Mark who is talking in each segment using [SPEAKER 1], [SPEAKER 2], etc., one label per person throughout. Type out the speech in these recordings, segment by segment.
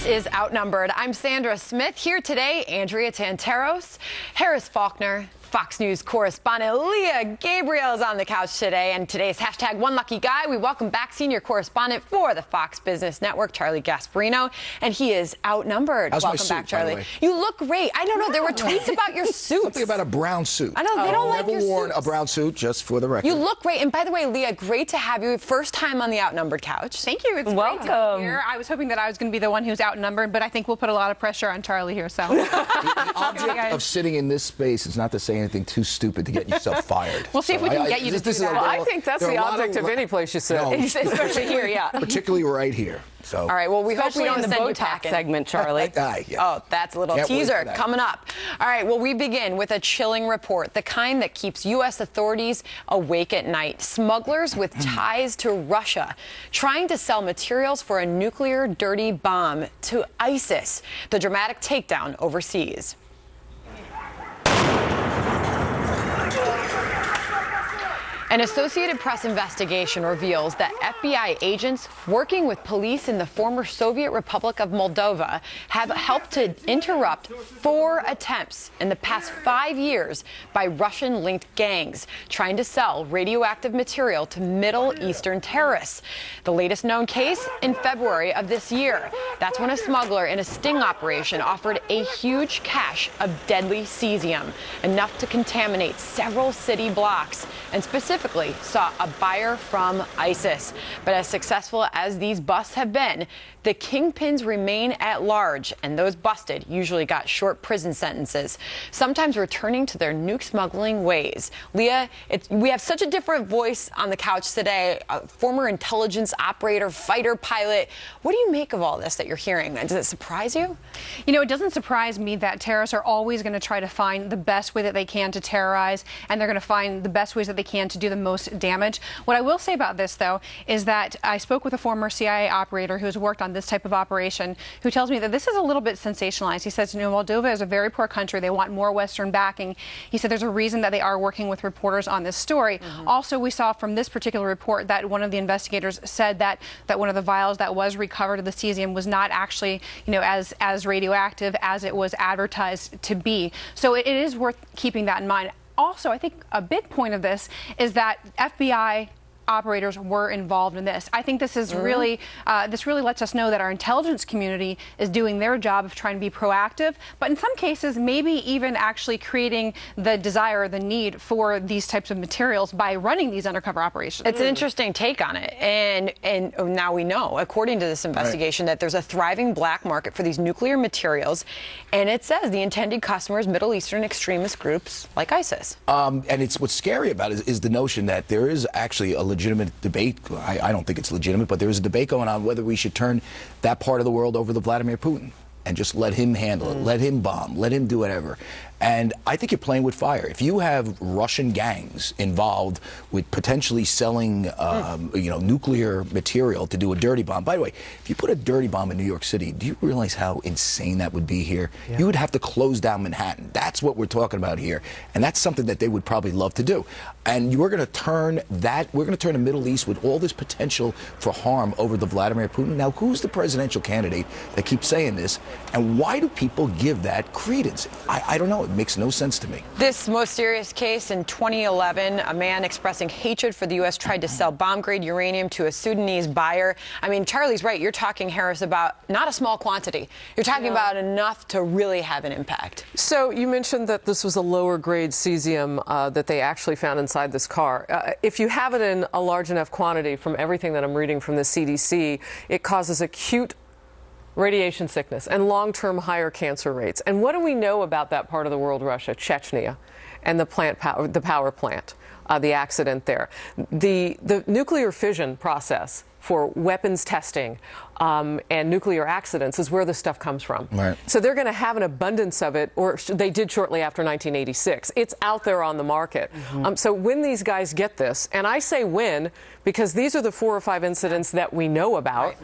[SPEAKER 1] This is Outnumbered. I'm Sandra Smith. Here today, Andrea Tantaros, Harris Faulkner, Fox News correspondent Leah Gabriel is on the couch today, and today's hashtag One Lucky Guy. We welcome back senior correspondent for the Fox Business Network, Charlie Gasparino, and he is outnumbered.
[SPEAKER 2] How's
[SPEAKER 1] welcome
[SPEAKER 2] my suit,
[SPEAKER 1] back, Charlie.
[SPEAKER 2] by the way?
[SPEAKER 1] You look great. I don't know. There were tweets about your suit.
[SPEAKER 2] Something about a brown suit.
[SPEAKER 1] I know they don't like your
[SPEAKER 2] Never worn
[SPEAKER 1] suits.
[SPEAKER 2] a brown suit, just for the record.
[SPEAKER 1] You look great. And by the way, Leah, great to have you. First time on the Outnumbered couch.
[SPEAKER 3] Thank you. It's
[SPEAKER 1] welcome.
[SPEAKER 3] great to be here. I was hoping that I was going to be the one who's outnumbered, but I think we'll put a lot of pressure on Charlie here. So
[SPEAKER 2] The object of sitting in this space is not to say anything too stupid to get yourself fired.
[SPEAKER 3] We'll see if we can get you to do that.
[SPEAKER 4] Well, I think that's the object of any place you sit.
[SPEAKER 2] No,
[SPEAKER 1] Especially here, yeah.
[SPEAKER 2] particularly right here. So.
[SPEAKER 1] All right, well, we hope we don't
[SPEAKER 4] the
[SPEAKER 1] send you
[SPEAKER 4] Botox
[SPEAKER 1] packing.
[SPEAKER 4] segment, Charlie.
[SPEAKER 2] Yeah.
[SPEAKER 1] Oh, that's a little
[SPEAKER 2] Can't wait
[SPEAKER 1] teaser
[SPEAKER 2] for that.
[SPEAKER 1] coming up. All right, well, we begin with a chilling report, the kind that keeps U.S. authorities awake at night. Smugglers with ties to Russia trying to sell materials for a nuclear dirty bomb to ISIS, the dramatic takedown overseas. An Associated Press investigation reveals that FBI agents working with police in the former Soviet Republic of Moldova have helped to interrupt 4 attempts in the past 5 years by Russian-linked gangs trying to sell radioactive material to Middle Eastern terrorists. The latest known case in February of this year. That's when a smuggler in a sting operation offered a huge cache of deadly cesium, enough to contaminate several city blocks, and specifically saw a buyer from ISIS. But as successful as these busts have been, the kingpins remain at large, and those busted usually got short prison sentences, sometimes returning to their nuke smuggling ways. Leah, we have such a different voice on the couch today, a former intelligence operator, fighter pilot. What do you make of all this that you're hearing? Does it surprise you?
[SPEAKER 3] You know, it doesn't surprise me that terrorists are always going to try to find the best way that they can to terrorize, and they're going to find the best ways that they can to do the most damage. What I will say about this, though, is that I spoke with a former CIA operator who has worked on this type of operation, who tells me that this is a little bit sensationalized. He says, you know, Moldova is a very poor country. They want more Western backing. He said there's a reason that they are working with reporters on this story. Also, we saw from this particular report that one of the investigators said that one of the vials that was recovered of the cesium was not actually, you know, as radioactive as it was advertised to be. So it is worth keeping that in mind. Also, I think a big point of this is that FBI operators were involved in this. I think this is really lets us know that our intelligence community is doing their job of trying to be proactive, but in some cases maybe even actually creating the desire, the need for these types of materials by running these undercover operations.
[SPEAKER 1] It's an interesting take on it, and now we know, according to this investigation, that there's a thriving black market for these nuclear materials, and it says the intended customers, Middle Eastern extremist groups like ISIS.
[SPEAKER 2] And it's what's scary about it is the notion that there is actually a legitimate debate. I don't think it's legitimate, but there is a debate going on whether we should turn that part of the world over to Vladimir Putin and just let him handle it, let him bomb, let him do whatever. And I think you're playing with fire. If you have Russian gangs involved with potentially selling, you know, nuclear material to do a dirty bomb. By the way, if you put a dirty bomb in New York City, do you realize how insane that would be here? Yeah. You would have to close down Manhattan. That's what we're talking about here. And that's something that they would probably love to do. And we're going to turn the Middle East with all this potential for harm over to Vladimir Putin. Now, who's the presidential candidate that keeps saying this? And why do people give that credence? I don't know. It makes no sense to me.
[SPEAKER 1] This most serious case in 2011, a man expressing hatred for the U.S. tried to sell bomb-grade uranium to a Sudanese buyer. I mean, Charlie's right. You're talking, Harris, about not a small quantity. You're talking about enough to really have an impact.
[SPEAKER 4] So you mentioned that this was a lower grade cesium that they actually found inside this car. If you have it in a large enough quantity, from everything that I'm reading from the CDC, it causes acute radiation sickness and long-term higher cancer rates. And what do we know about that part of the world, Russia, Chechnya, and the power plant, the accident there? The nuclear fission process for weapons testing and nuclear accidents is where this stuff comes from.
[SPEAKER 2] Right.
[SPEAKER 4] So they're going to have an abundance of it, or they did shortly after 1986. It's out there on the market. So when these guys get this, and I say when, because these are the 4 or 5 incidents that we know about,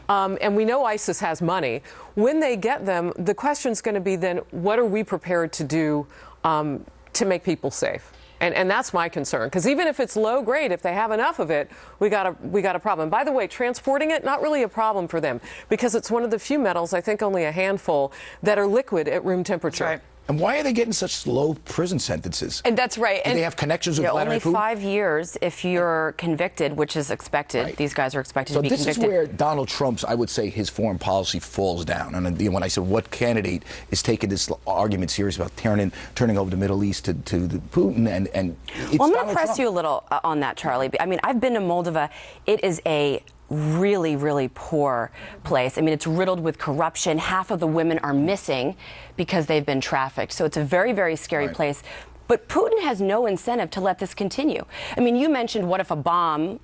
[SPEAKER 4] and we know ISIS has money. When they get them, the question's going to be then, what are we prepared to do to make people safe? And that's my concern, because even if it's low grade, if they have enough of it, we got a problem. By the way, transporting it, not really a problem for them, because it's one of the few metals, I think only a handful, that are liquid at room temperature.
[SPEAKER 1] Right.
[SPEAKER 2] And why are they getting such low prison sentences?
[SPEAKER 1] And that's right.
[SPEAKER 2] Do they have connections with Vladimir Putin?
[SPEAKER 5] Only 5 years if you're convicted, which is expected.
[SPEAKER 2] Right.
[SPEAKER 5] These guys are expected
[SPEAKER 2] So
[SPEAKER 5] to be convicted.
[SPEAKER 2] this is where Donald Trump's, I would say, his foreign policy falls down. And when I said what candidate is taking this argument serious about turning over the Middle East to Putin, and it's
[SPEAKER 5] well, I'm going
[SPEAKER 2] Donald
[SPEAKER 5] to press
[SPEAKER 2] Trump.
[SPEAKER 5] you a little on that, Charlie. I mean, I've been to Moldova. It is a really, really poor place. I mean, it's riddled with corruption. Half of the women are missing because they've been trafficked. So it's a very, very scary place. But Putin has no incentive to let this continue. I mean, you mentioned what if a bomb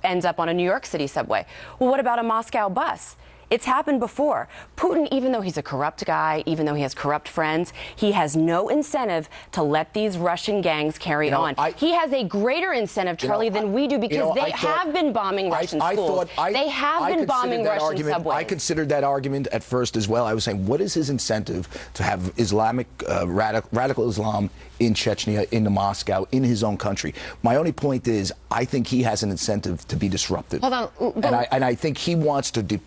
[SPEAKER 5] ends up on a New York City subway? Well, what about a Moscow bus? It's happened before. Putin, even though he's a corrupt guy, even though he has corrupt friends, he has no incentive to let these Russian gangs carry on. He has a greater incentive, Charlie, than we do, because they have been bombing Russian schools. They have been bombing Russian subways.
[SPEAKER 2] I considered that argument at first as well. I was saying, what is his incentive to have Islamic radical Islam in Chechnya, in Moscow, in his own country? My only point is, I think he has an incentive to be disruptive.
[SPEAKER 1] Hold on.
[SPEAKER 2] And I think he wants to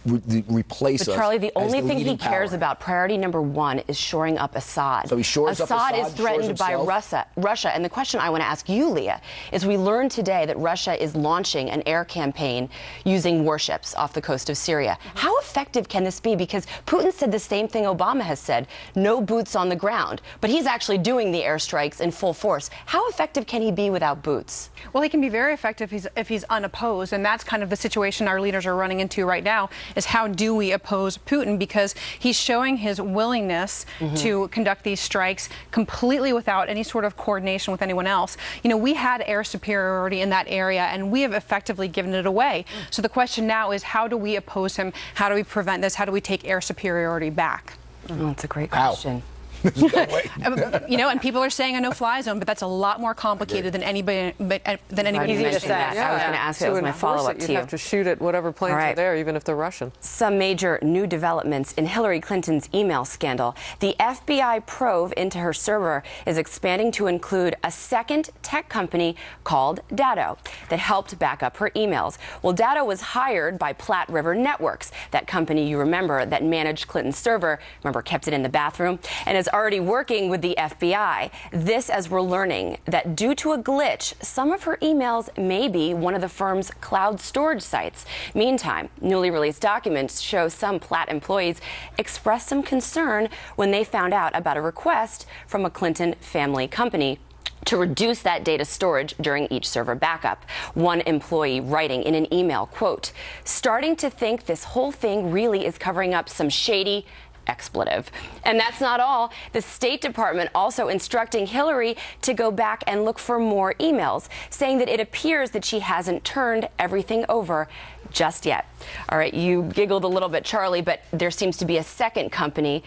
[SPEAKER 2] replace us.
[SPEAKER 5] Charlie, the only thing he cares
[SPEAKER 2] power.
[SPEAKER 5] about, priority number one, is shoring up Assad.
[SPEAKER 2] So he shores up
[SPEAKER 5] Assad is threatened by Russia. And the question I want to ask you, Leah, is we learned today that Russia is launching an air campaign using warships off the coast of Syria. How effective can this be? Because Putin said the same thing Obama has said, no boots on the ground. But he's actually doing the airstrikes in full force. How effective can he be without boots?
[SPEAKER 3] Well, he can be very effective if he's unopposed, and that's kind of the situation our leaders are running into right now, is how do we oppose Putin, because he's showing his willingness to conduct these strikes completely without any sort of coordination with anyone else. You know, we had air superiority in that area, and we have effectively given it away. So the question now is, how do we oppose him? How do we prevent this? How do we take air superiority back?
[SPEAKER 5] Oh, that's a great question.
[SPEAKER 3] You know, and people are saying a no-fly zone, but that's a lot more complicated than anybody
[SPEAKER 5] Easy to say.
[SPEAKER 3] Yeah.
[SPEAKER 5] I was going to ask you, that was my follow-up to you.
[SPEAKER 4] You have to shoot at whatever planes are there, even if they're Russian.
[SPEAKER 5] Some major new developments in Hillary Clinton's email scandal. The FBI probe into her server is expanding to include a second tech company called Datto that helped back up her emails. Well, Datto was hired by Platte River Networks, that company, you remember, that managed Clinton's server, remember, kept it in the bathroom, and is already working with the FBI. This, as we're learning that due to a glitch, some of her emails may be one of the firm's cloud storage sites. Meantime, newly released documents show some Platt employees expressed some concern when they found out about a request from a Clinton family company to reduce that data storage during each server backup. One employee writing in an email, quote, "Starting to think this whole thing really is covering up some shady expletive." And that's not all. The State Department also instructing Hillary to go back and look for more emails, saying that it appears that she hasn't turned everything over just yet. All right, you giggled a little bit, Charlie, but there seems to be a second company.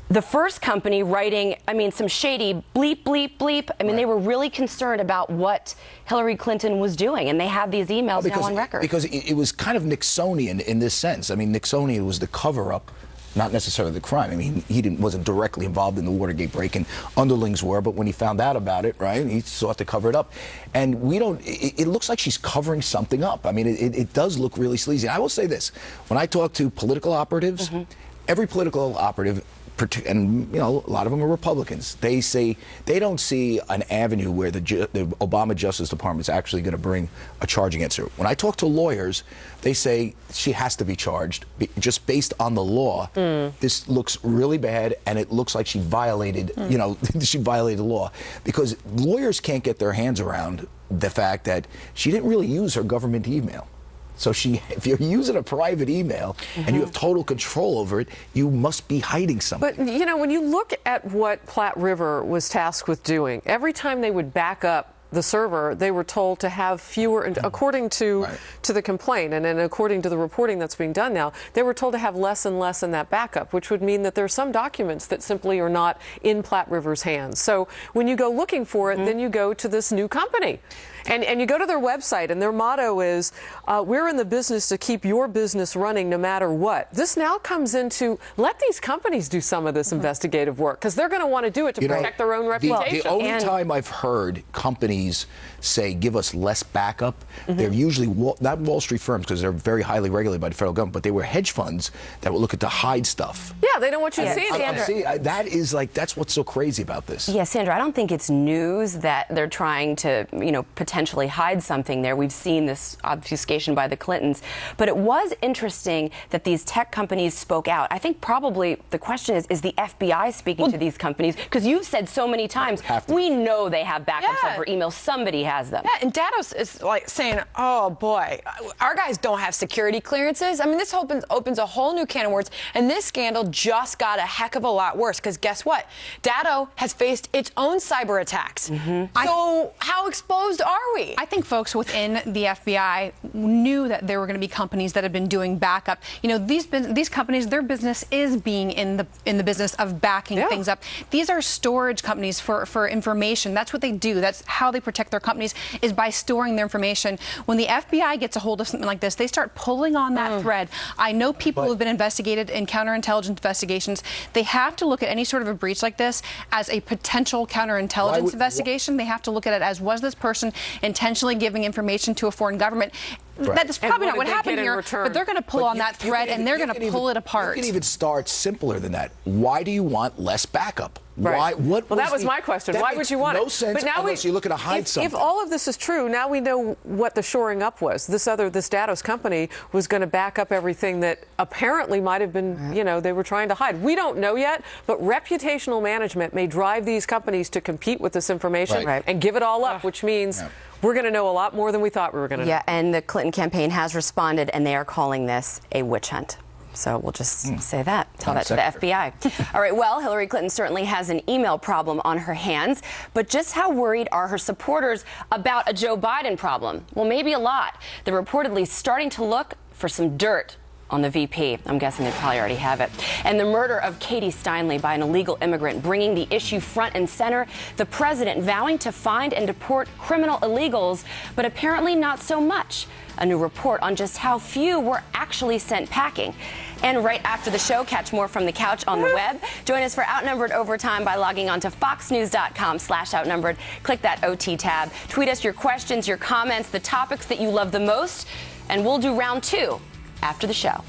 [SPEAKER 5] The first company writing, some shady bleep, bleep, bleep. They were really concerned about what Hillary Clinton was doing, and they have these emails now on record.
[SPEAKER 2] Because it was kind of Nixonian in this sense. Nixonian was the cover-up, not necessarily the crime. He wasn't directly involved in the Watergate break-in. Underlings were, but when he found out about it, right, he sought to cover it up. And it looks like she's covering something up. It does look really sleazy. And I will say this. When I talk to political operatives, every political operative, and a lot of them are Republicans, they say they don't see an avenue where the Obama Justice Department is actually going to bring a charge against her. When I talk to lawyers, they say she has to be charged just based on the law. This looks really bad, and it looks like she violated, she violated the law, because lawyers can't get their hands around the fact that she didn't really use her government email. So if you're using a private email and you have total control over it, you must be hiding something.
[SPEAKER 4] But, when you look at what Platte River was tasked with doing, every time they would back up the server, they were told to have fewer, and according to the complaint, and then according to the reporting that's being done now, they were told to have less and less in that backup, which would mean that there are some documents that simply are not in Platte River's hands. So when you go looking for it, then you go to this new company. And you go to their website, and their motto is, we're in the business to keep your business running no matter what. This now comes into, let these companies do some of this investigative work, because they're going to want to do it to protect their own reputation.
[SPEAKER 2] The only time I've heard companies say, give us less backup, they're usually, not Wall Street firms, because they're very highly regulated by the federal government, but they were hedge funds that were looking to hide stuff.
[SPEAKER 4] Yeah, they don't want you to see it.
[SPEAKER 2] That is like, that's what's so crazy about this.
[SPEAKER 5] Yeah, Sandra, I don't think it's news that they're trying to, potentially hide something there. We've seen this obfuscation by the Clintons. But it was interesting that these tech companies spoke out. I think probably the question is the FBI speaking to these companies? Because you've said so many times, we know they have backups over email. Somebody has them.
[SPEAKER 1] Yeah, and Datos is like saying, oh boy, our guys don't have security clearances. I mean, this opens a whole new can of worms. And this scandal just got a heck of a lot worse, because guess what? Datto has faced its own cyber attacks. So how exposed are we?
[SPEAKER 3] I think folks within the FBI knew that there were going to be companies that have been doing backup. These companies, their business is being in the business of backing things up. These are storage companies for information. That's what they do. That's how they protect their companies, is by storing their information. When the FBI gets a hold of something like this, they start pulling on that thread. I know people who have been investigated in counterintelligence investigations. They have to look at any sort of a breach like this as a potential counterintelligence investigation. They have to look at it as, was this person intentionally giving information to a foreign government? That's probably not what happened here, but they're going to pull on that thread, and they're going to pull it apart.
[SPEAKER 2] You can even start simpler than that. Why do you want less backup?
[SPEAKER 4] Right. Well, that was my question. Why would you want it?
[SPEAKER 2] No sense unless you're looking to hide something.
[SPEAKER 4] If all of this is true, now we know what the shoring up was. This Datos company was going to back up everything that apparently might have been, they were trying to hide. We don't know yet, but reputational management may drive these companies to compete with this information and give it all up, which means we're going to know a lot more than we thought we were going to know.
[SPEAKER 5] Yeah, and the Clinton campaign has responded, and they are calling this a witch hunt. So we'll just say that. Tell that to the FBI. All right, well, Hillary Clinton certainly has an email problem on her hands, but just how worried are her supporters about a Joe Biden problem? Well, maybe a lot. They're reportedly starting to look for some dirt on the VP. I'm guessing they probably already have it. And the murder of Katie Steinle by an illegal immigrant, bringing the issue front and center. The president vowing to find and deport criminal illegals, but apparently not so much. A new report on just how few were actually sent packing. And right after the show, catch more from the couch on the web. Join us for Outnumbered Overtime by logging on to foxnews.com/outnumbered. Click that OT tab. Tweet us your questions, your comments, the topics that you love the most, and we'll do round 2 after the show.